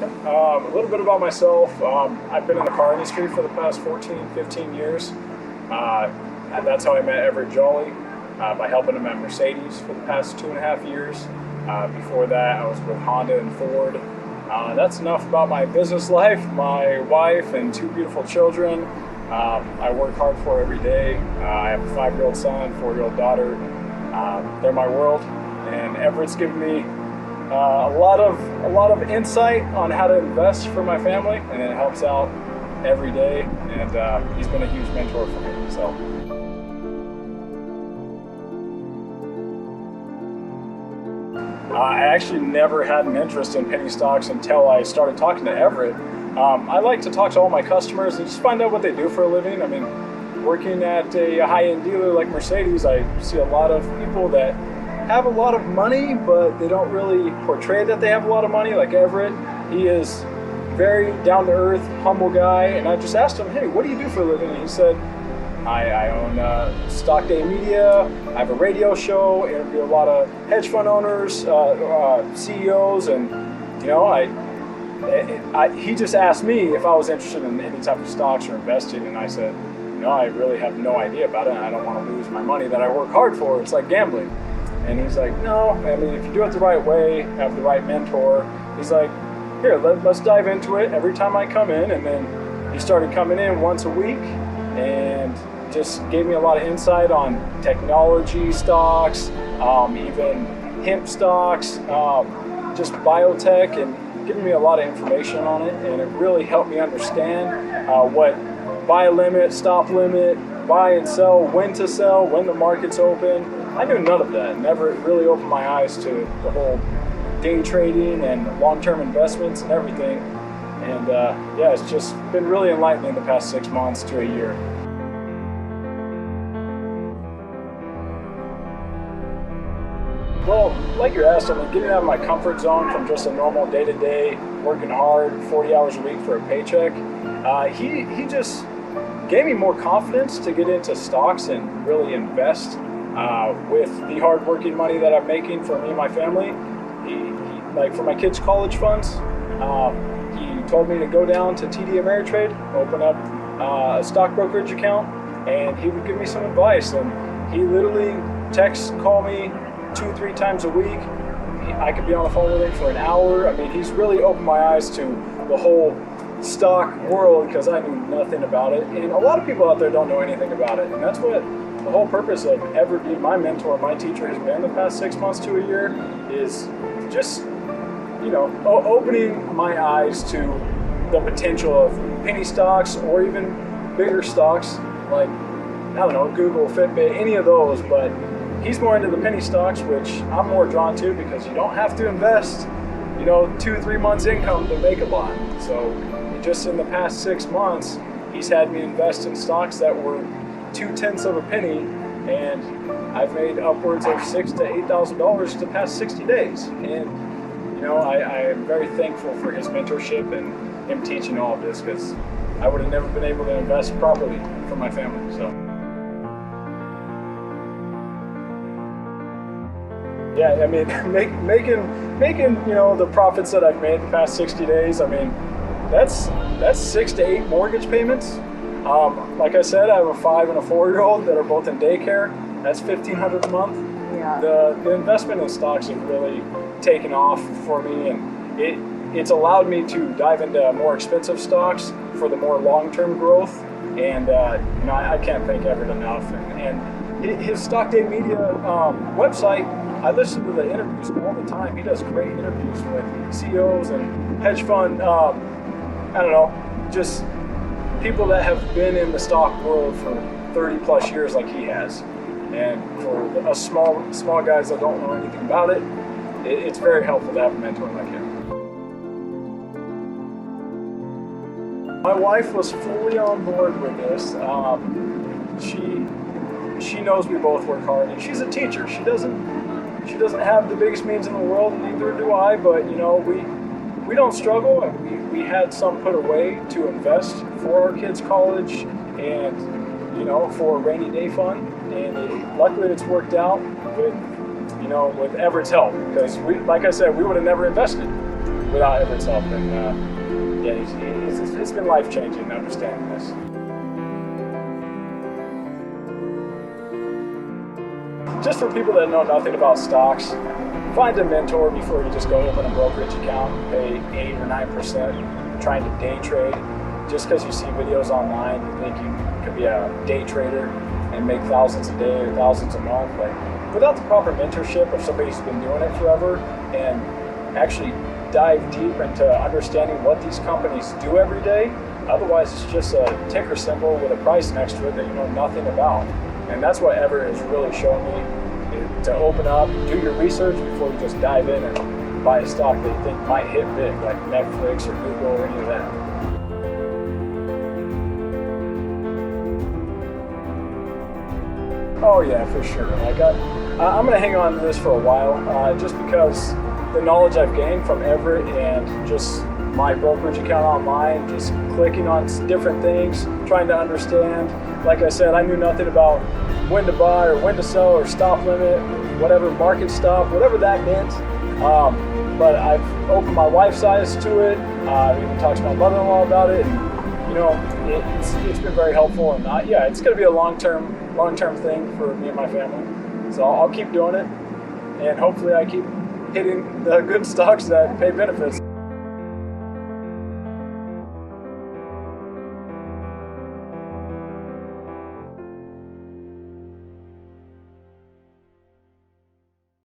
A little bit about myself. I've been in the car industry for the past 14, 15 years. And that's how I met Everett Jolly, by helping him at Mercedes for the past 2.5 years. Before that, I was with Honda and Ford. That's enough about my business life, my wife, and 2 beautiful children. I work hard for every day. I have a 5-year-old son, 4-year-old daughter. They're my world, and Everett's given me a lot of insight on how to invest for my family, and it helps out every day. And he's been a huge mentor for me. So. I actually never had an interest in penny stocks until I started talking to Everett. I like to talk to all my customers and just find out what they do for a living. I mean, working at a high-end dealer like Mercedes, I see a lot of people that have a lot of money, but they don't really portray that they have a lot of money, like Everett. He is very down-to-earth, humble guy, and I just asked him, hey, what do you do for a living? And he said, I own stockdaymedia. I have a radio show, interview a lot of hedge fund owners, CEOs, and he just asked me if I was interested in any type of stocks or investing, and I said, I really have no idea about it, and I don't want to lose my money that I work hard for. It's like gambling. And he's like, no, I mean, if you do it the right way, have the right mentor, he's like, here, let's dive into it every time I come in. And then he started coming in once a week and just gave me a lot of insight on technology stocks, even hemp stocks, just biotech, and giving me a lot of information on it. And it really helped me understand what buy limit, stop limit, buy and sell, when to sell, when the market's open. I knew none of that. Never really opened my eyes to the whole day trading and long-term investments and everything. And it's just been really enlightening the past 6 months to a year. Well, like you asked, I mean, getting out of my comfort zone from just a normal day-to-day, working hard, 40 hours a week for a paycheck, he just gave me more confidence to get into stocks and really invest with the hard-working money that I'm making for me and my family. He like for my kids' college funds, he told me to go down to TD Ameritrade, open up a stock brokerage account, and he would give me some advice. And he literally call me 2-3 times a week. I could be on the phone with him for an hour. I mean, he's really opened my eyes to the whole stock world because I knew nothing about it. And a lot of people out there don't know anything about it. And that's what the whole purpose of Everett being my mentor, my teacher has been the past 6 months to a year, is just, opening my eyes to the potential of penny stocks or even bigger stocks like, Google, Fitbit, any of those. But he's more into the penny stocks, which I'm more drawn to because you don't have to invest, 2-3 months income to make a lot. So just in the past 6 months, he's had me invest in stocks that were 0.2 of a penny, and I've made upwards of $6,000 to $8,000 the past 60 days. And I am very thankful for his mentorship and him teaching all of this, because I would have never been able to invest properly for my family. So. Yeah, I mean, making the profits that I've made the past 60 days. I mean, that's 6 to 8 mortgage payments. Like I said, I have a 5 and a 4-year-old that are both in daycare. That's $1,500 a month. Yeah. The investment in stocks have really taken off for me, and it's allowed me to dive into more expensive stocks for the more long-term growth. And I can't thank Everett enough. And his Stock Day Media website, I listen to the interviews all the time. He does great interviews with CEOs and hedge fund, just people that have been in the stock world for 30 plus years like he has. And for us small guys that don't know anything about it, it's very helpful to have a mentor like him. My wife was fully on board with this. She knows we both work hard, and she's a teacher. She doesn't have the biggest means in the world, and neither do I, but we don't struggle, and we had some put away to invest for our kids' college and for a rainy day fund. And luckily it's worked out with Everett's help, because like I said, we would have never invested. without Everett's help. And yeah, it's been life-changing understanding this. Just for people that know nothing about stocks, find a mentor before you just go open a brokerage account and pay 8 or 9% trying to day trade. Just because you see videos online, you think you could be a day trader and make thousands a day or thousands a month. Like, without the proper mentorship of somebody who's been doing it forever and actually dive deep into understanding what these companies do every day, otherwise it's just a ticker symbol with a price next to it that you know nothing about. And that's what Everett has really shown me, to open up, do your research before you just dive in and buy a stock that you think might hit big, like Netflix or Google or any of that. Oh yeah, for sure. Like I'm going to hang on to this for a while, just because the knowledge I've gained from Everett and just my brokerage account online, just clicking on different things, trying to understand. Like I said, I knew nothing about when to buy or when to sell or stop limit, whatever market stop, whatever that meant. But I've opened my wife's eyes to it. I even talked to my mother-in-law about it. And, you know, it's been very helpful. And yeah, it's going to be a long-term thing for me and my family. So I'll keep doing it, and hopefully I keep hitting the good stocks that pay benefits